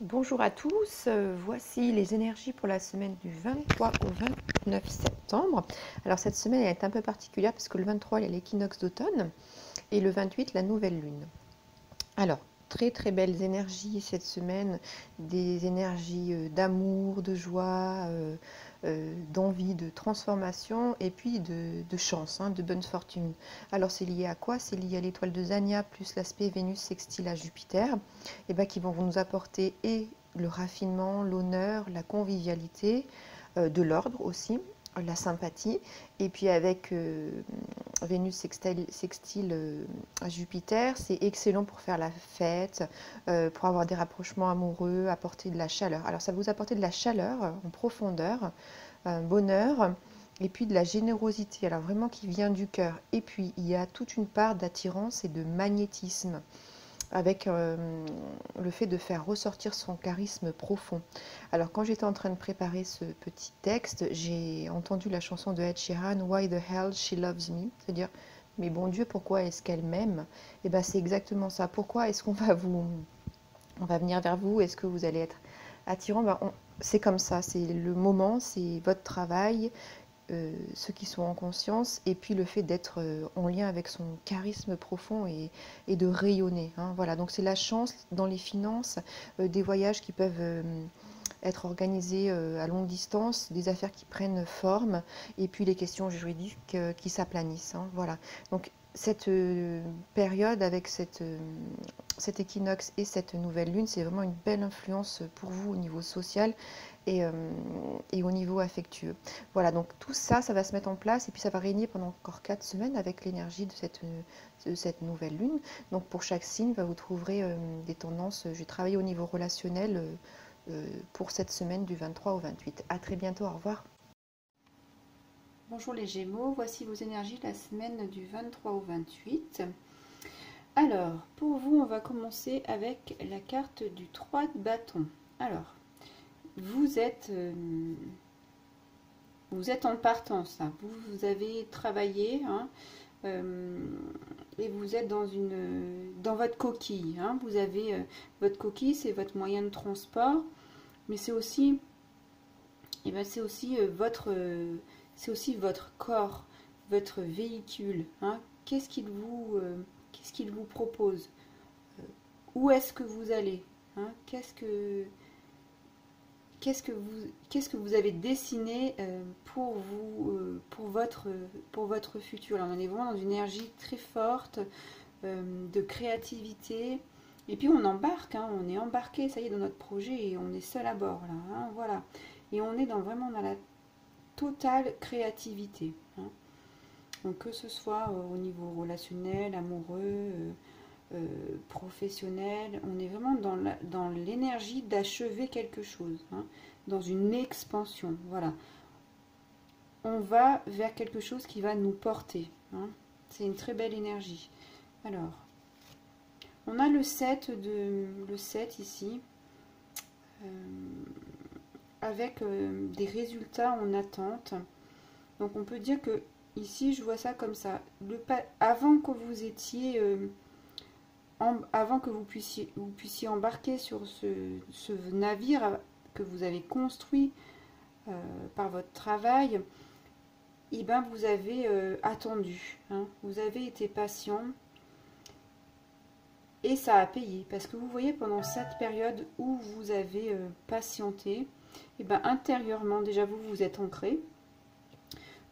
Bonjour à tous, voici les énergies pour la semaine du 23 au 29 septembre. Alors cette semaine elle est un peu particulière parce que le 23 il y a l'équinoxe d'automne et le 28 la nouvelle lune. Alors très très belles énergies cette semaine, des énergies d'amour, de joie, d'envie, de transformation et puis de chance, de bonne fortune. Alors c'est lié à quoi? C'est lié à l'étoile de Zania plus l'aspect Vénus sextile à Jupiter, et ben, qui vont nous apporter et le raffinement, l'honneur, la convivialité, de l'ordre aussi, la sympathie, et puis avec Vénus sextile à Jupiter, c'est excellent pour faire la fête, pour avoir des rapprochements amoureux, apporter de la chaleur. Alors ça va vous apporter de la chaleur en profondeur, un bonheur, et puis de la générosité, alors vraiment qui vient du cœur. Et puis il y a toute une part d'attirance et de magnétisme, avec le fait de faire ressortir son charisme profond. Alors quand j'étais en train de préparer ce petit texte, j'ai entendu la chanson de Ed Sheeran, Why the hell she loves me, c'est-à-dire mais bon Dieu, pourquoi est-ce qu'elle m'aime? Et ben c'est exactement ça. Pourquoi est-ce on va venir vers vous? Est-ce que vous allez être attirant? C'est comme ça, c'est le moment, c'est votre travail, ceux qui sont en conscience, et puis le fait d'être en lien avec son charisme profond et de rayonner. Voilà, donc c'est la chance dans les finances, des voyages qui peuvent être organisés à longue distance, des affaires qui prennent forme, et puis les questions juridiques qui s'aplanissent. Voilà, donc cette période avec cet équinoxe et cette nouvelle lune, c'est vraiment une belle influence pour vous au niveau social et, euh, et au niveau affectueux. Voilà, donc tout ça, ça va se mettre en place et puis ça va régner pendant encore 4 semaines avec l'énergie de cette nouvelle lune. Donc pour chaque signe, vous trouverez des tendances. J'ai travaillé au niveau relationnel pour cette semaine du 23 au 28. À très bientôt, au revoir. Bonjour les Gémeaux, voici vos énergies la semaine du 23 au 28. Alors, pour vous, on va commencer avec la carte du 3 de bâton. Alors, vous êtes, en partance, hein. Vous avez travaillé, et vous êtes dans votre coquille. Vous avez votre coquille, c'est votre moyen de transport, mais c'est aussi, c'est aussi votre corps, votre véhicule. Qu'est-ce qu'il vous propose? Où est-ce que vous allez? Qu'est-ce que vous avez dessiné pour vous, pour votre futur? Alors, on est vraiment dans une énergie très forte de créativité. Et puis on embarque, on est embarqué, ça y est, dans notre projet et on est seul à bord là, voilà. Et on est vraiment dans la totale créativité. Donc que ce soit au niveau relationnel, amoureux, professionnel, on est vraiment dans l'énergie d'achever quelque chose, dans une expansion. Voilà. On va vers quelque chose qui va nous porter. C'est une très belle énergie. Alors, on a le 7 ici, avec des résultats en attente. Donc on peut dire que ici, je vois ça comme ça. Avant que vous étiez, avant que vous puissiez embarquer sur ce navire que vous avez construit par votre travail, et ben vous avez attendu, vous avez été patient et ça a payé. Parce que vous voyez, pendant cette période où vous avez patienté, et ben intérieurement, déjà vous vous êtes ancré,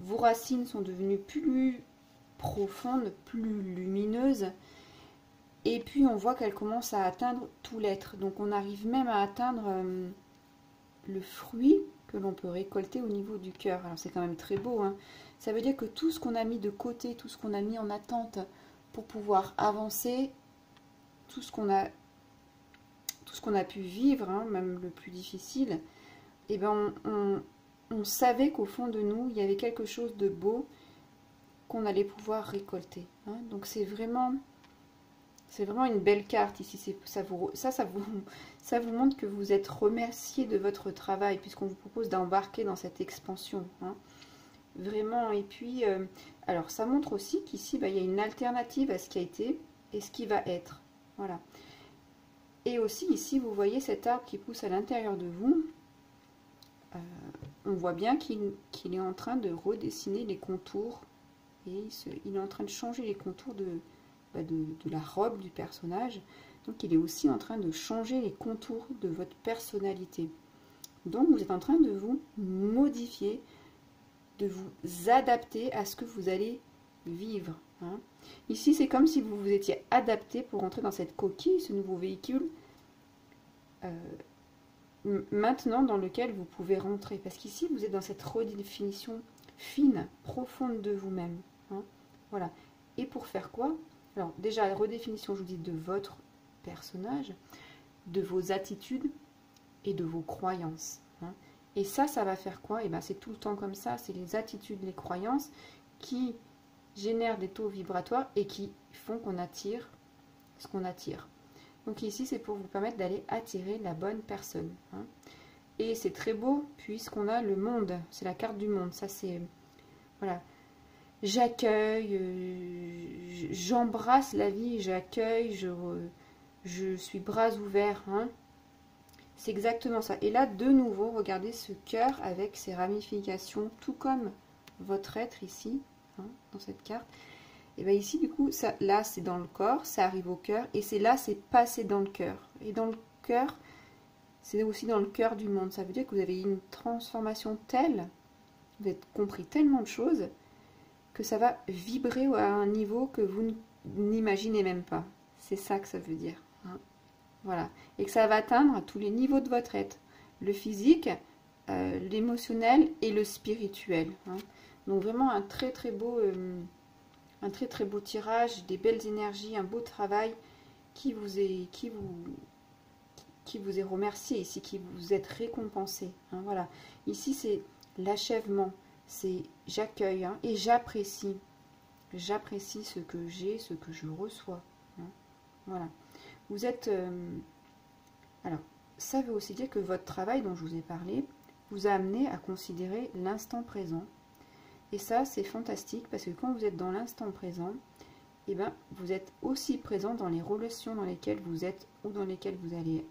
vos racines sont devenues plus profondes, plus lumineuses, et puis on voit qu'elles commencent à atteindre tout l'être. Donc on arrive même à atteindre le fruit que l'on peut récolter au niveau du cœur. Alors c'est quand même très beau. Ça veut dire que tout ce qu'on a mis de côté, tout ce qu'on a mis en attente pour pouvoir avancer, tout ce qu'on a pu vivre, même le plus difficile, et ben on savait qu'au fond de nous, il y avait quelque chose de beau qu'on allait pouvoir récolter. Donc c'est vraiment une belle carte ici. Ça vous montre que vous êtes remercié de votre travail, puisqu'on vous propose d'embarquer dans cette expansion. Vraiment, et puis, alors ça montre aussi qu'ici, il y a une alternative à ce qui a été et ce qui va être. Voilà. Et aussi ici, vous voyez cet arbre qui pousse à l'intérieur de vous. On voit bien qu'il est en train de redessiner les contours. Et il est en train de changer les contours de la robe du personnage. Donc il est aussi en train de changer les contours de votre personnalité. Donc vous êtes en train de vous modifier, de vous adapter à ce que vous allez vivre. Hein. Ici, c'est comme si vous vous étiez adapté pour entrer dans cette coquille, ce nouveau véhicule, maintenant dans lequel vous pouvez rentrer. Parce qu'ici, vous êtes dans cette redéfinition fine, profonde de vous-même. Hein. Voilà. Et pour faire quoi? Alors déjà, la redéfinition, je vous dis, de votre personnage, de vos attitudes et de vos croyances. Hein. Et ça va faire quoi? Et ben, c'est tout le temps comme ça. C'est les attitudes, les croyances qui génèrent des taux vibratoires et qui font qu'on attire ce qu'on attire. Donc ici, c'est pour vous permettre d'aller attirer la bonne personne. Hein. Et c'est très beau puisqu'on a le monde. C'est la carte du monde. Ça, c'est... Voilà. J'accueille, j'embrasse la vie, j'accueille, je suis bras ouverts. Hein. C'est exactement ça. Et là, de nouveau, regardez ce cœur avec ses ramifications, tout comme votre être ici, hein, dans cette carte. Et bien ici, du coup, ça, là, c'est dans le corps, ça arrive au cœur, et c'est là, c'est passé dans le cœur. Et dans le cœur, c'est aussi dans le cœur du monde. Ça veut dire que vous avez une transformation telle, vous avez compris tellement de choses, que ça va vibrer à un niveau que vous n'imaginez même pas. C'est ça que ça veut dire. Hein. Voilà. Et que ça va atteindre tous les niveaux de votre être. Le physique, l'émotionnel et le spirituel. Hein. Donc vraiment un très très beau tirage, des belles énergies, un beau travail qui vous est remercié ici, qui vous êtes récompensé. Hein, voilà. Ici c'est l'achèvement, c'est j'accueille hein, et j'apprécie. J'apprécie ce que j'ai, ce que je reçois. Hein, voilà. Vous êtes... alors, ça veut aussi dire que votre travail dont je vous ai parlé vous a amené à considérer l'instant présent. Et ça, c'est fantastique parce que quand vous êtes dans l'instant présent, eh ben, vous êtes aussi présent dans les relations dans lesquelles vous êtes ou dans lesquelles vous allez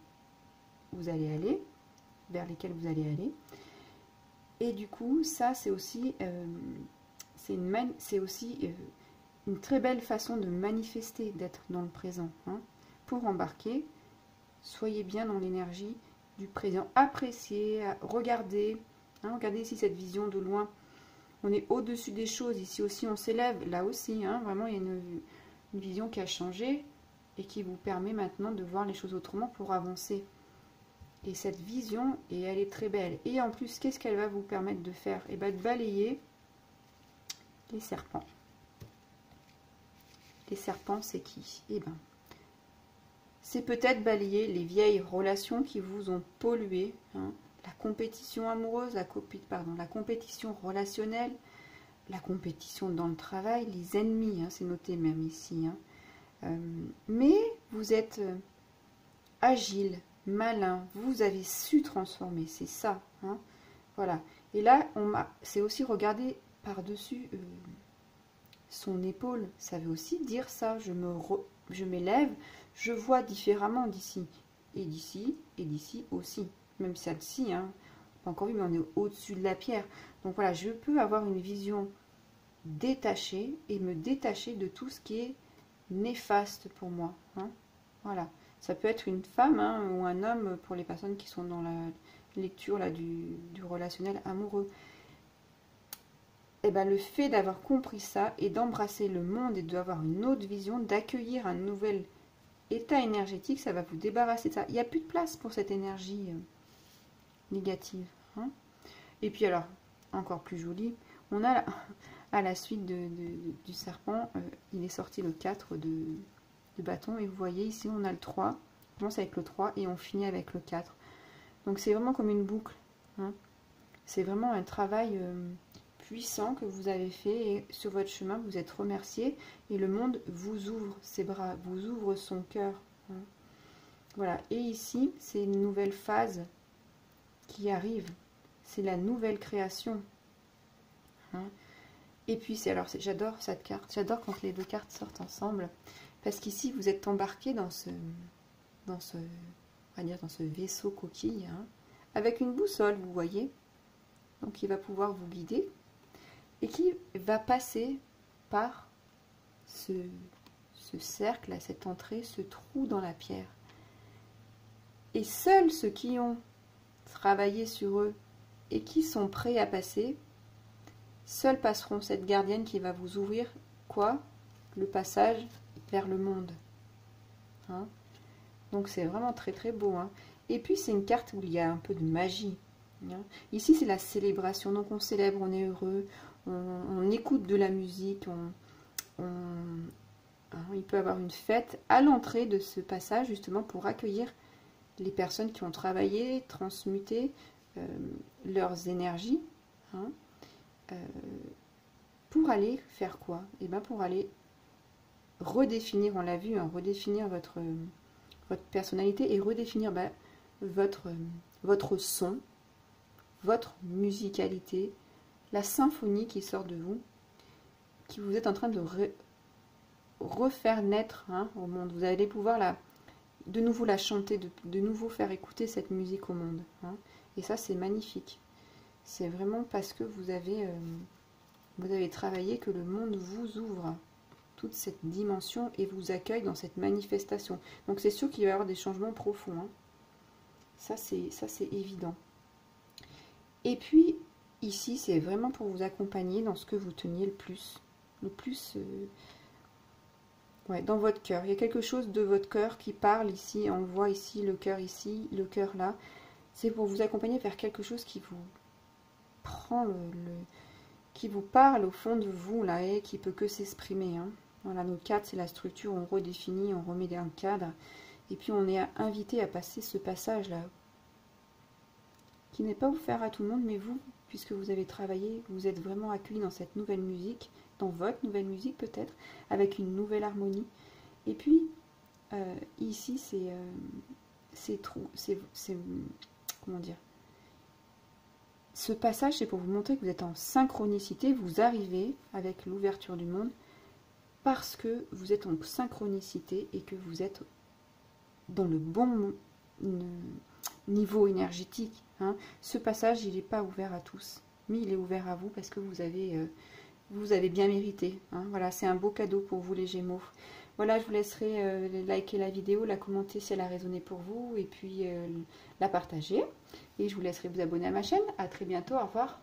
aller, vers lesquelles vous allez aller. Et du coup, ça, c'est aussi, une très belle façon de manifester, d'être dans le présent. Hein. Pour embarquer, soyez bien dans l'énergie du présent. Appréciez, regardez. Hein, regardez ici cette vision de loin. On est au-dessus des choses. Ici aussi, on s'élève. Là aussi, hein, vraiment, il y a une vision qui a changé et qui vous permet maintenant de voir les choses autrement pour avancer. Et cette vision, et elle est très belle. Et en plus, qu'est-ce qu'elle va vous permettre de faire? Eh bien, de balayer les serpents. Les serpents, c'est qui? Eh bien, c'est peut-être balayer les vieilles relations qui vous ont pollué. Hein, la compétition amoureuse, la compétition relationnelle, la compétition dans le travail, les ennemis, hein, c'est noté même ici. Hein. Mais vous êtes agile, malin, vous avez su transformer, c'est ça. Hein, voilà. Et là, c'est aussi regarder par-dessus son épaule. Ça veut aussi dire ça. Je m'élève, je vois différemment d'ici. Et d'ici, et d'ici aussi. Même celle-ci, hein, pas encore vu, mais on est au-dessus de la pierre. Donc voilà, je peux avoir une vision détachée et me détacher de tout ce qui est néfaste pour moi. Hein. Voilà. Ça peut être une femme hein, ou un homme pour les personnes qui sont dans la lecture là, du relationnel amoureux. Et ben, le fait d'avoir compris ça et d'embrasser le monde et d'avoir une autre vision, d'accueillir un nouvel état énergétique, ça va vous débarrasser de ça. Il n'y a plus de place pour cette énergie négative. Hein. Et puis alors, encore plus joli, on a à la suite du serpent, il est sorti le 4 de bâton. Et vous voyez ici, on a le 3. On commence avec le 3 et on finit avec le 4. Donc c'est vraiment comme une boucle. Hein. C'est vraiment un travail puissant que vous avez fait. Et sur votre chemin, vous êtes remercié. Et le monde vous ouvre ses bras, vous ouvre son cœur. Hein. Voilà. Et ici, c'est une nouvelle phase qui arrive. C'est la nouvelle création. Hein. Et puis, j'adore cette carte. J'adore quand les deux cartes sortent ensemble. Parce qu'ici, vous êtes embarqué dans dans ce, on va dire dans ce vaisseau coquille, hein, avec une boussole, vous voyez. Donc il va pouvoir vous guider et qui va passer par ce cercle, à cette entrée, ce trou dans la pierre. Et seuls ceux qui ont travaillé sur eux et qui sont prêts à passer, seuls passeront cette gardienne qui va vous ouvrir quoi? Le passage vers le monde. Hein? Donc c'est vraiment très très beau. Hein? Et puis c'est une carte où il y a un peu de magie. Hein? Ici c'est la célébration, donc on célèbre, on est heureux, on écoute de la musique, il peut y avoir une fête à l'entrée de ce passage justement pour accueillir les personnes qui ont travaillé, transmuté leurs énergies, hein, pour aller faire quoi? Et bien pour aller redéfinir, on l'a vu, hein, redéfinir votre personnalité et redéfinir votre son, votre musicalité, la symphonie qui sort de vous, qui vous êtes en train de refaire naître, hein, au monde. Vous allez pouvoir de nouveau la chanter, de nouveau faire écouter cette musique au monde. Hein. Et ça, c'est magnifique. C'est vraiment parce que vous avez travaillé que le monde vous ouvre toute cette dimension et vous accueille dans cette manifestation. Donc c'est sûr qu'il va y avoir des changements profonds. Hein. Ça, c'est évident. Et puis, ici, c'est vraiment pour vous accompagner dans ce que vous teniez le plus. Ouais, dans votre cœur. Il y a quelque chose de votre cœur qui parle ici. On voit ici, le cœur là. C'est pour vous accompagner vers quelque chose qui vous prend qui vous parle au fond de vous, là, et qui peut que s'exprimer. Hein. Voilà, notre cadre, c'est la structure. On redéfinit, on remet un cadre. Et puis, on est invité à passer ce passage-là, qui n'est pas offert à tout le monde, mais vous, puisque vous avez travaillé, vous êtes vraiment accueilli dans cette nouvelle musique, dans votre nouvelle musique peut-être, avec une nouvelle harmonie. Et puis, ici, comment dire, ce passage, c'est pour vous montrer que vous êtes en synchronicité, vous arrivez avec l'ouverture du monde, parce que vous êtes en synchronicité et que vous êtes dans le bon niveau énergétique. Hein. Ce passage, il n'est pas ouvert à tous, mais il est ouvert à vous parce que vous avez bien mérité. Hein. Voilà, c'est un beau cadeau pour vous les Gémeaux. Voilà, je vous laisserai liker la vidéo, la commenter si elle a résonné pour vous, et puis la partager. Et je vous laisserai vous abonner à ma chaîne. À très bientôt, au revoir.